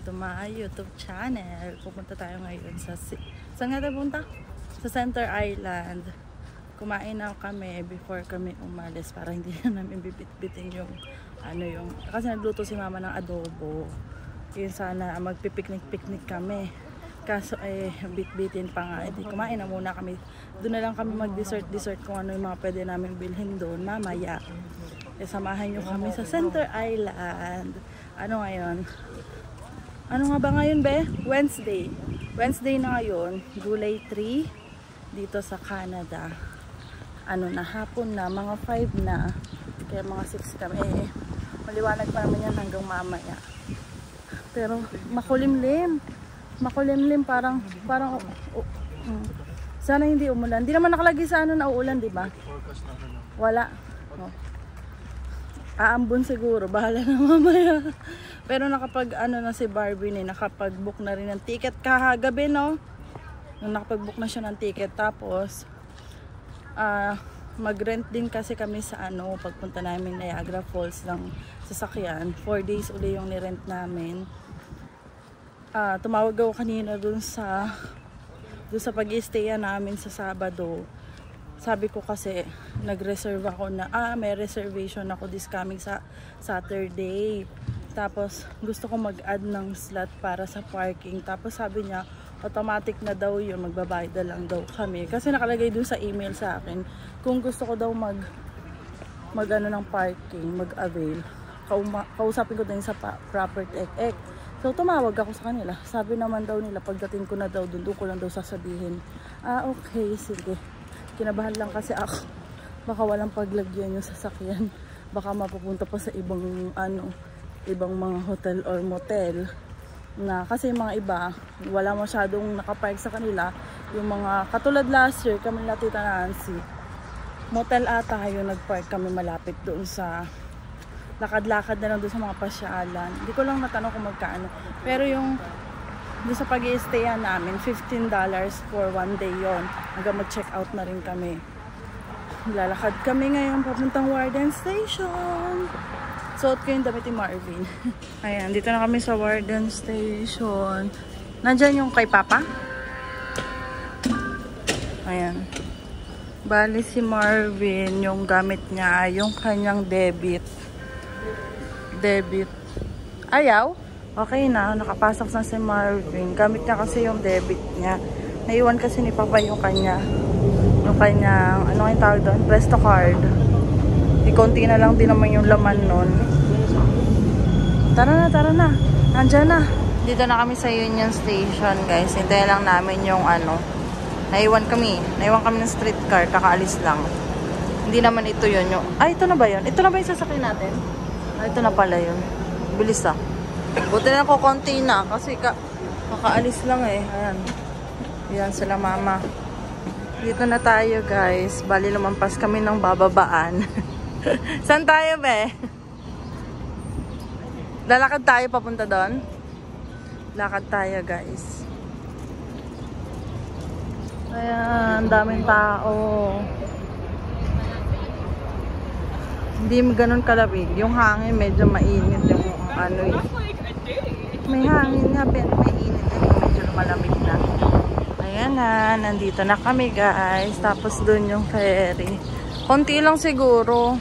to my YouTube channel. Pupunta tayo ngayon sa saan nga tayo punta? Sa Center Island. Kumain na kami before kami umalis para hindi na namin bibit-bitin yung kasi nagluto si mama ng adobo. Yun sana magpipiknik-piknik kami. Kaso bit-bitin pa nga. Kumain na muna kami. Doon na lang kami mag-dessert kung ano yung mga pwede namin bilhin doon mamaya. Samahan nyo kami sa Center Island. Ano ngayon? Ano nga ba ngayon, be? Wednesday. Wednesday na ngayon. July 3 dito sa Canada. Ano na, hapon na. Mga 5 na. Kaya mga 6 kami. Maliwanag pa naman yan hanggang mamaya. Pero makulimlim. Makulimlim. Parang sana hindi umulan. Hindi naman nakalagay sa ano na uulan, di ba? Wala. Oh. Aambon siguro, bahala na mamaya. Pero nakapag na si Barbie nakapag-book na rin ng ticket kahagabi, no? Nakapag-book na siya ng ticket. Tapos mag-rent din kasi kami sa pagpunta namin Niagara Falls ng sasakyan. 4 days uli yung ni-rent namin. Tumawag ako kanina dun sa pag-i-stay namin sa Sabado. Sabi ko kasi nag-reserve ako na may reservation ako this coming sa Saturday. Tapos gusto ko mag-add ng slot para sa parking. Tapos sabi niya automatic na daw yun, magbabayad na lang daw kami. Kasi nakalagay dun sa email sa akin kung gusto ko daw mag ng parking, mag-avail. Kausapin ko din sa property ek. So tumawag ako sa kanila. Sabi naman daw nila pagdating ko na daw doon ko lang daw sasabihin. Okay, sige. Kinabahan lang kasi ako. Baka walang paglagyan yung sasakyan. Baka mapupunta pa sa ibang mga hotel or motel. Kasi yung mga iba, wala masyadong nakapark sa kanila. Yung mga, katulad last year, kami na Tita Nancy. Motel ata yung nagpark kami malapit doon sa, lakad-lakad na lang doon sa mga pasyalan. Hindi ko lang natanong kung magkano. Pero yung doon sa pag-i-stayan namin, $15 for 1 day yon. Hanggang mag-check out na rin kami. Lalakad kami ngayon papuntang Warden Station. Suot ko yung damit ni Marvin. Ayan, dito na kami sa Warden Station. Nandyan yung kay Papa. Ayan. Bali si Marvin, yung gamit niya, yung kanyang debit. Ayaw? Okay na, nakapasok na si Marvin. Gamit niya kasi yung debit niya. Naiwan kasi ni Papa yung kanyang, ano yung tawag doon? Presto card. Konti na lang din naman yung laman nun. Tara na. Nandyan na. Dito na kami sa Union Station, guys. Hintayin lang namin yung naiwan kami ng streetcar. Kakaalis lang. Hindi naman ito yun. Ito na ba yun? Ito na ba yung sasakyan natin? Ito na pala yun. Bilis Buti na ko konti na kasi kakaalis lang Ayan. Yan sila mama. Dito na tayo, guys. Bali lumampas kami ng bababaan. Saan tayo, be? Lalakad tayo papunta doon? Lakad tayo, guys. Ayan, daming tao. Hindi ganun kalabig. Yung hangin medyo mainit yung May hangin nga, pero may init din. Medyo malamig na. Ayan na, nandito na kami, guys. Tapos dun yung ferry. Konti lang siguro.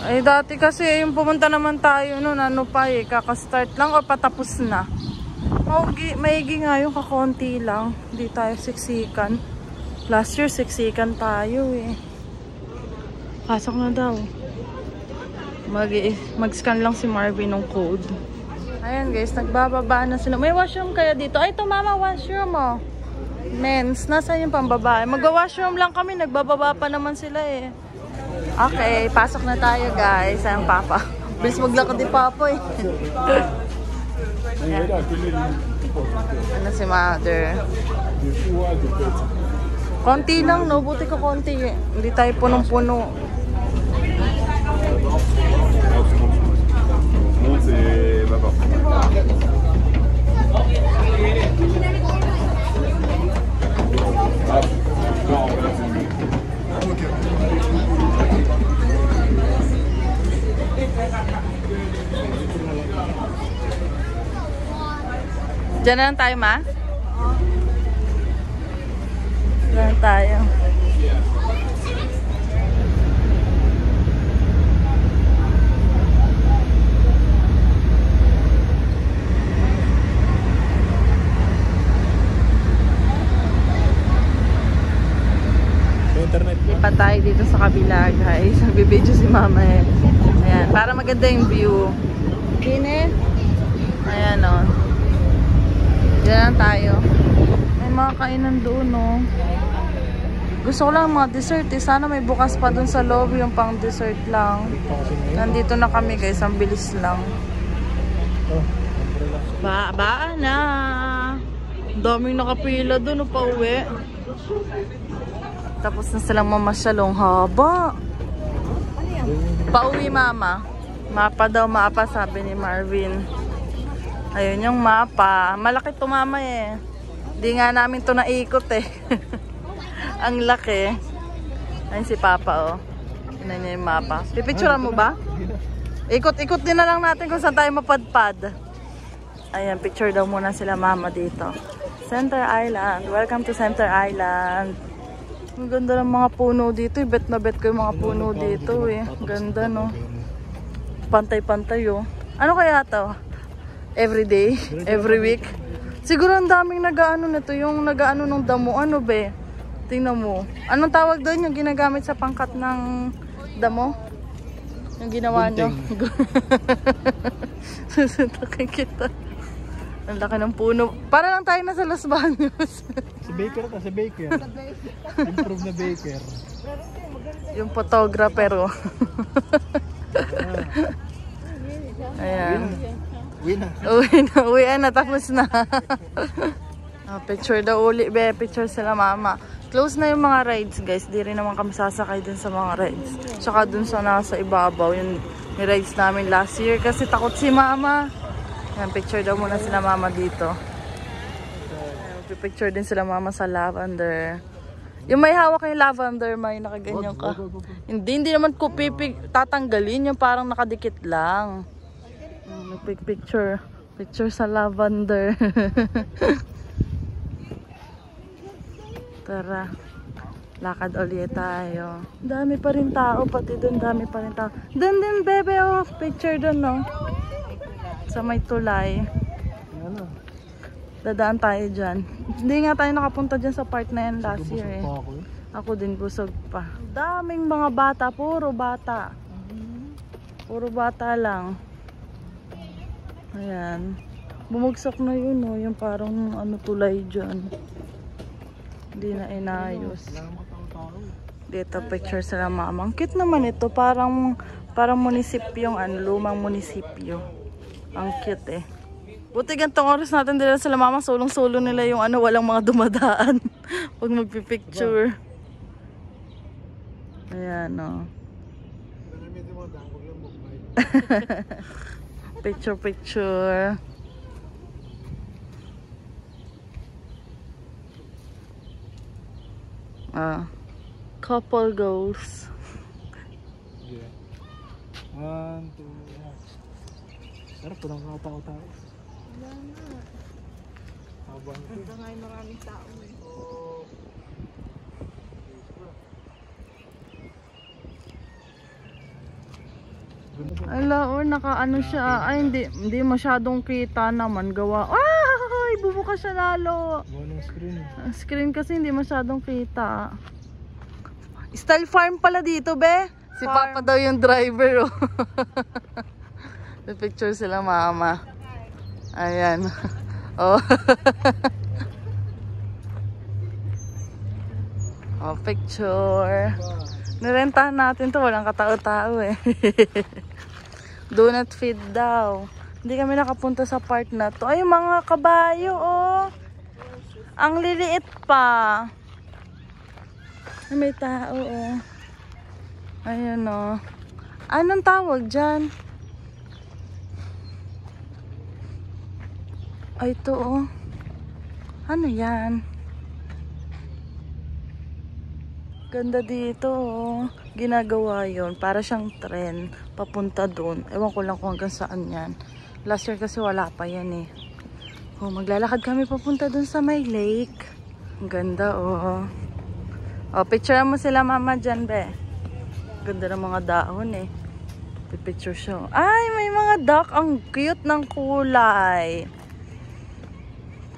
Dati kasi yung pumunta naman tayo noon, kakastart lang o patapos na. Maigi nga yung kakonti lang. Hindi tayo siksikan. Last year, siksikan tayo Pasok na daw. Mag-scan lang si Marvin ng code. Ayan, guys, nagbababa na sila. May washroom kaya dito? Ay, ito mama, washroom Men's, nasaan yung pambabae? Mag-washroom lang kami, nagbababa pa naman sila Okay, pasok na tayo, guys. Ayan, Papa. Bilis maglakad ni Papa Ano si Mother? Konti lang, no? Buti ko konti Hindi tayo punong-puno. Diyan na lang tayo, ma? Diyan na tayo. Lipat tayo dito sa kabila, guys. Nagbibideo si mama eh. Ayan, para maganda yung view. Kine. Ayan o. Diyan lang tayo. May mga kainan doon o. Gusto ko lang mga dessert eh. Sana may bukas pa doon sa loob yung pang dessert lang. Nandito na kami guys. Ang bilis lang. Baan na. Daming nakapila doon o pauwi. Tapos na silang mamasyalong haba. Pauwi mama. Mapa daw, mapa sabi ni Marvin. Ayun yung mapa. Malaki to mama eh. Di nga namin to naikot eh. Ang laki. Ayun si papa oh. Tignan niya yung mapa. Pipicturean mo ba? Ikot-ikot din na lang natin kung saan tayo mapadpad. Ayan, picture daw muna sila mama dito. Center Island. Welcome to Center Island. Ang ganda ng mga puno dito. Bet na bet ko yung mga puno dito eh. Ganda no. Pantay-pantay oh. Ano kaya to? Every day? Every week? Siguro ang daming nag-ano nito. Yung nag-ano ng damo. Ano be? Tingnan mo. Anong tawag doon? Yung ginagamit sa pangkat ng damo? Yung ginawa nyo? Susuntakin kita. Ang laki ng puno. Para lang tayo nasa Los Baños. Si Baker ta, si Baker. Improve na Baker. Yung photographer oh. Ayan. Uwi na. Tapos na. Picture daw uli be. Picture sila mama. Close na yung mga rides guys. Di rin naman kami sasakay dun sa mga rides. Tsaka dun sa nasa ibabaw. Yung rides namin last year. Kasi takot si mama. Yan, picture daw muna sila mama dito. Picture din sila mama sa lavender. Yung may hawak yung lavender, may nakaganyan ka. Hindi naman ko tatanggalin. Yung parang nakadikit lang. Picture sa lavender. Tara. Lakad ulit tayo. Dami pa rin tao. Pati doon dami pa rin tao. Doon din bebe oh. Picture doon no. Sa may tulay. Dadaan tayo dyan. Hindi nga tayo nakapunta dyan sa part na yan last year eh. Ako din busog pa. Daming mga bata. Puro bata. Puro bata lang. Ayan. Bumagsak na yun oh. Yung parang ano tulay dyan. Hindi na inayos. Dito picture sila mama. Ang cute naman ito. Parang munisipyo yung ano. Lumang munisipyo. Ang cute eh. Buti gantong oras natin dila sila mama. Sulong-sulo nila yung ano. Walang mga dumadaan. Pag magpipicture. Ayan o. Picture. Couple goals. Yeah. 1, 2, pero po nang tao-tao. Wala na. Habang Handa nga yung maraming tao eh. Ala, naka-ano siya. Ay, hindi masyadong kita naman. Gawa. Ay, bubuka siya lalo. Screen kasi hindi masyadong kita. Style farm pala dito, be. Si Papa daw yung driver, oh. Picture sila mama. Ayan. Oh. Oh, picture. Nirentahan natin to. Walang katao-tao eh. Do not feed daw. Hindi kami nakapunta sa part na to. Ay, mga kabayo, oh. Ang liliit pa. Ay, may tao, oh. Ayan, oh. Anong tawag dyan? Ay, ito, oh. Ano yan? Ganda dito, oh. Ginagawa yon para siyang tren papunta doon. Ewan ko lang kung hanggang saan yan. Last year kasi wala pa yan eh. Oh, maglalakad kami papunta dun sa may lake. Ang ganda, oh. Oh, picture mo sila mama dyan, be. Ganda ng mga dahon, eh. Picture siya. Ay, may mga duck. Ang cute ng kulay.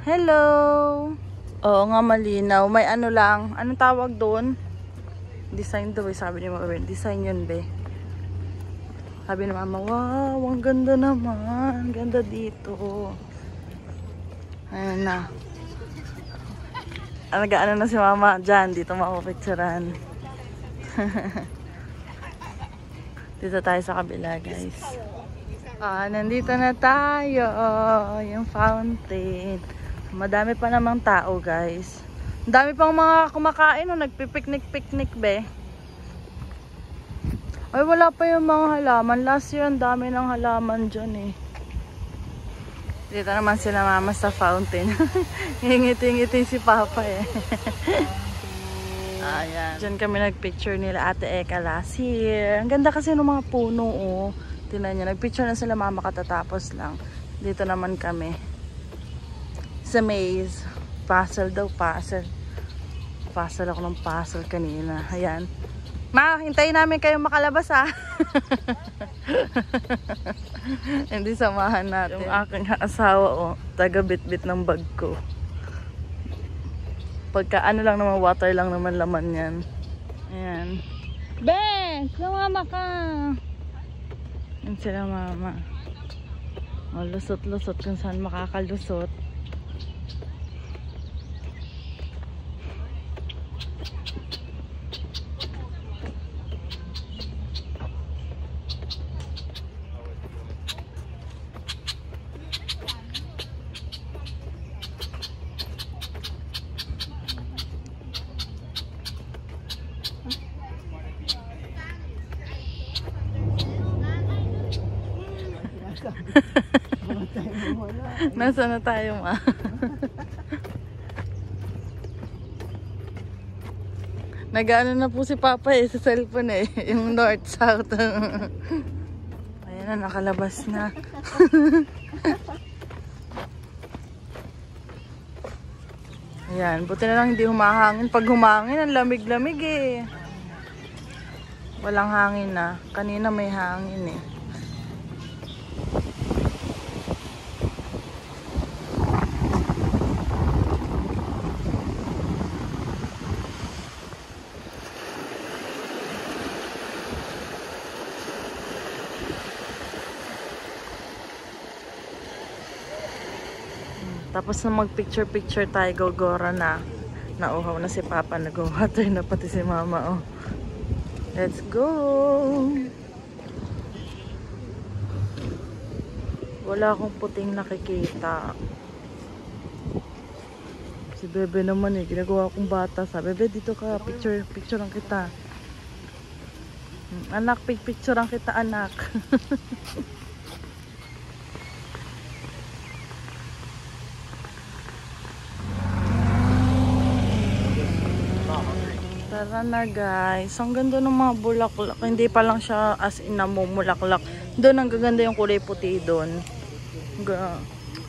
Hello. Oo nga, malinaw. May ano lang. Anong tawag doon? Design daw, eh. Sabi ni mama, design yun, be. Sabi ni mama, wow, ang ganda naman. Ganda dito. Ayan na. Nag-ano na si mama dyan. Dito makapicturan. Dito tayo sa kabila, guys. Nandito na tayo. Yung fountain. Madami pa namang tao, guys. Ang dami pang mga kumakain. Nagpipiknik-piknik, be. Ay, wala pa yung mga halaman. Last year, ang dami ng halaman dyan, eh. Dito naman sila mama sa fountain. Hingiti-ngiti si papa, eh. Ayan. Diyan kami nagpicture nila Ate Eka last year. Ang ganda kasi ng mga puno, oh. Tingnan niyo, nagpicture na sila mama katatapos lang. Dito naman kami. Sa maze. Puzzle daw, puzzle. Puzzle ako ng puzzle kanina. Ayan. Ma, hintayin namin kayong makalabas, ha. Hindi samahan natin. Yung aking asawa, oh, taga-bit-bit ng bag ko. Pagka ano lang naman, water lang naman laman yan. Ayan. Bes! Sumama ka! Yan sila mama. Oh, lusot-lusot kung saan makakalusot. Nasa na tayo, ma? Nag-ano na po si Papa, eh, sa cellphone, eh. Yung north-south. Ayan na, nakalabas na. Ayan, buti na lang hindi humahangin. Pag humangin, ang lamig-lamig, eh. Walang hangin na. Kanina may hangin, eh. Tapos na mag-picture-picture tayo, gogora na. Nauhaw na si Papa, nag-water na pati si Mama, oh. Let's go! Wala akong puting nakikita. Si Bebe naman, eh, ginagawa akong bata. Sabi, Bebe, dito ka, picture ang kita. Anak, picture ang kita, anak. Tara na, guys. Ang ganda ng mga bulaklak. Hindi pa lang siya as in namumulaklak. Doon ang gaganda yung kulay puti doon.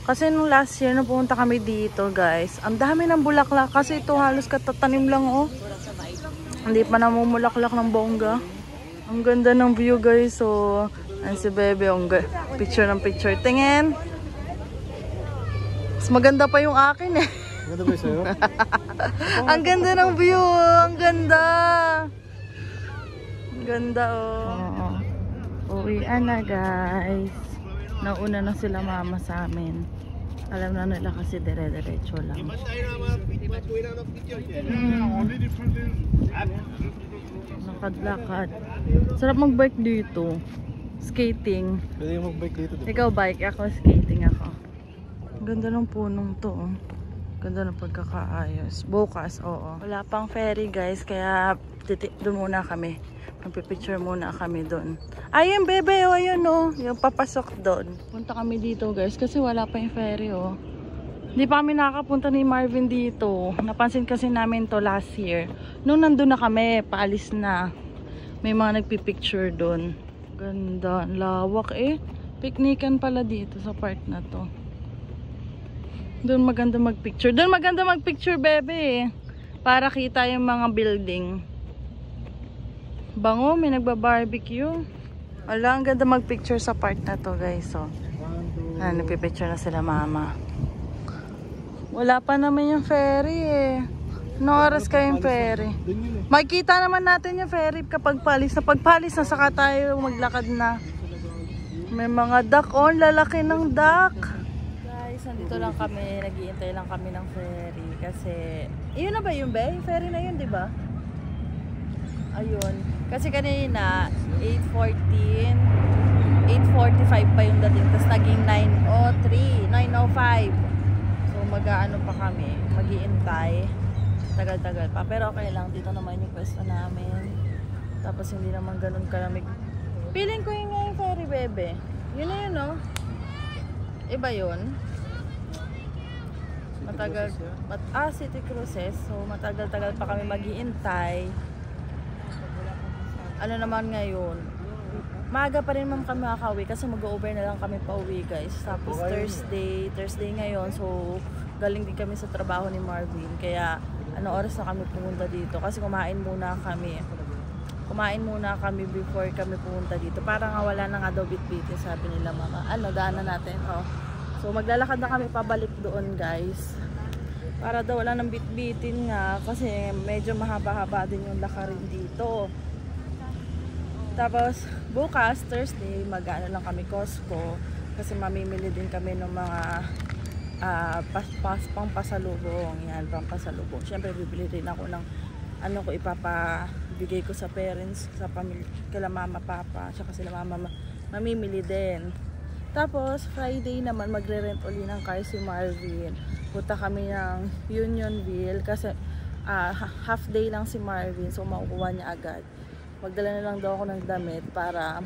Kasi nung last year na pumunta kami dito, guys, ang dami ng bulaklak. Kasi ito halos katatanim lang, oh. Hindi pa namumulaklak ng bongga. Ang ganda ng view, guys. So, ayan si Bebe. Picture ng picture. Tingin. Mas maganda pa yung akin, eh. Maganda ba sa'yo? Ang ganda ng view. Ang ganda. Ang ganda, oh. Uwian na, guys. Nauna na sila mama sa amin. Alam na nila kasi dire-diretso lang. Lakad-lakad. Sarap mag-bike dito. Skating. Pwede yung mag-bike dito. Ikaw bike, ako skating ako. Ang ganda ng punong to, oh. Ganda ng pagkakaayos. Bukas, oo. Wala pang ferry, guys. Kaya doon muna kami. Magpipicture muna kami doon. Ayun, Bebe, oh, ayun, oh. Yung papasok doon. Punta kami dito, guys. Kasi wala pa yung ferry, oh. Hindi pa kami nakakapunta ni Marvin dito. Napansin kasi namin to last year. Nung nandun na kami, paalis na. May mga nagpipicture doon. Ganda. Lawak, eh. Piknikan pala dito sa part na to. Doon maganda magpicture. Doon maganda magpicture, bebe. Para kita yung mga building. Bango, may nagba-barbecue. Wala, ang ganda magpicture sa part na to, guys. So, nagpipicture na sila mama. Wala pa naman yung ferry eh. Anong oras kayong ferry? Makikita naman natin yung ferry kapag palis. Sa pagpalis na saka tayo maglakad na. May mga duck on, lalaki ng duck. Guys, nandito lang kami, nag-iintay lang kami ng ferry kasi yun na ba yung bay? Ferry na yun, di ba? Ayun. Kasi kanina 8:14, 8:45 pa yung dating, tapos naging 9:03, 9:05. So mag-aano pa kami, mag-iintay. Tagal-tagal pa, pero okay lang, dito naman yung pwesto namin. Tapos hindi naman ganun kalamig. Feeling ko yun nga yung ferry, bebe. Yun na yun, no? Iba yun. Matagal. City Cruises. So, matagal-tagal pa kami mag-iintay. Ano naman ngayon? Maaga pa rin naman kami makakauwi kasi mag-over na lang kami pa uwi, guys. Tapos Thursday ngayon. So, galing din kami sa trabaho ni Marvin. Kaya, ano oras na kami pumunta dito? Kasi kumain muna kami. Kumain muna kami before kami pumunta dito. Para nga wala na nga daw bit-bitin, sabi nila mama. Ano, daanan natin. Oh. So maglalakad na kami pabalik doon, guys. Para daw wala nang bit-bitin nga. Kasi medyo mahaba-haba din yung lakarin dito. Tapos bukas, Thursday, mag-ano lang kami Costco. Kasi mamimili din kami ng mga pang pasalubong. Yan, pang pasalubong. Siyempre bibili rin ako ng ano ko ipapabigay ko sa parents, sa pamilya, kila mama, papa, tsaka sila mama mamimili din. Tapos Friday naman magre-rent uli ng car si Marvin. Punta kami ng Unionville kasi half day lang si Marvin, so makukuha niya agad. Magdala na lang daw ako ng damit para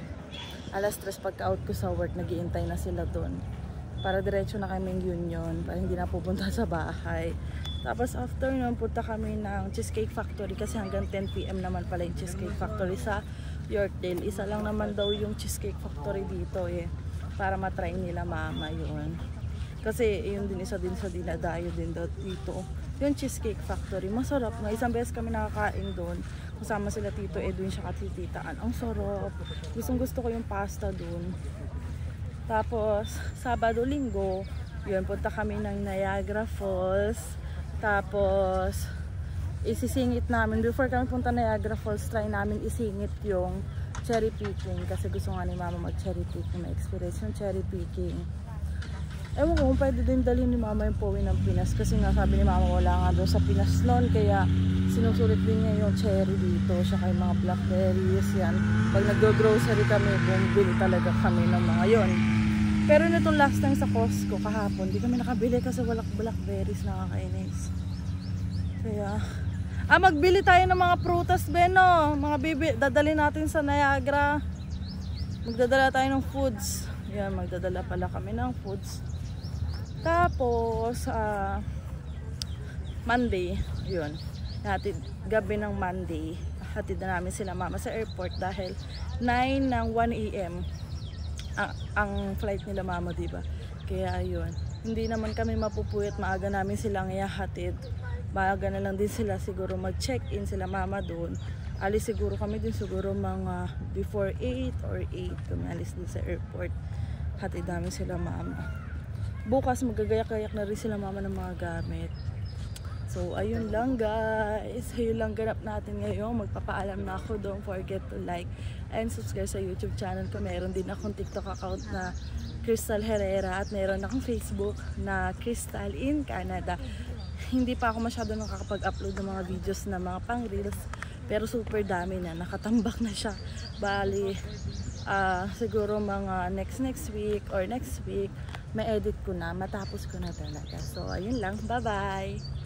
alas 3 pagka-out ko sa work, nag-iintay na sila doon. Para diretso na kaming Union, para hindi na pupunta sa bahay. Tapos after nun, punta kami ng Cheesecake Factory kasi hanggang 10 PM naman pala yung Cheesecake Factory sa Yorkdale. Isa lang naman daw yung Cheesecake Factory dito eh. Para matry nila mama yun. Kasi yun din isa din sa dinadayo din daw dito. Yung Cheesecake Factory, masarap nga. Isang beses kami nakakain doon. Kasama sila Tito Edwin siya Tititaan. Ang sarap. Gustong gusto ko yung pasta doon. Tapos, Sabado, Linggo, yun, punta kami ng Niagara Falls. Tapos, isisingit namin. Before kami punta Niagara Falls, try namin isingit yung cherry picking. Kasi gusto nga ni mama mag-cherry picking. May experience yung cherry picking. Ewan ko kung pwede din dalhin ni mama yung Pauwi ng Pinas. Kasi nga sabi ni mama wala nga doon sa Pinas noon. Kaya sinusulit din niya yung cherry dito. Saka yung mga blackberries yan. Pag nag-grocery kami, bumili talaga kami ng mga yon. Pero nitong last time sa Costco kahapon, di kami nakabili kasi walang blackberries, nakakainis. Kaya, magbili tayo ng mga prutas, Beno. Mga dadali natin sa Niagara. Magdadala tayo ng foods. Yan, magdadala pala kami ng foods. Tapos, Monday, yun. Gabi ng Monday, hatid na namin sila mama sa airport dahil 9 ng 1 AM. Ang flight nila mama, diba? Kaya ayun, hindi naman kami mapupuyat, maaga namin silang ihahatid. Maaga na lang din sila siguro mag-check-in sila mama doon. Alis siguro kami din siguro mga before 8 or 8 kami alis din sa airport. Hatid namin sila mama. Bukas magagayak-gayak na rin sila mama ng mga gamit. So ayun lang, guys, ayun lang ganap natin ngayon. Magpapaalam na ako. Don't forget to like and subscribe sa YouTube channel ko. Meron din akong TikTok account na Crystal Herrera at meron akong Facebook na Crystal in Canada. Hindi pa ako masyado nakakapag-upload ng mga videos na mga pang reels, pero super dami na, nakatambak na siya. Bali siguro mga next week or next week may edit ko na, matapos ko na talaga. So ayun lang, bye bye.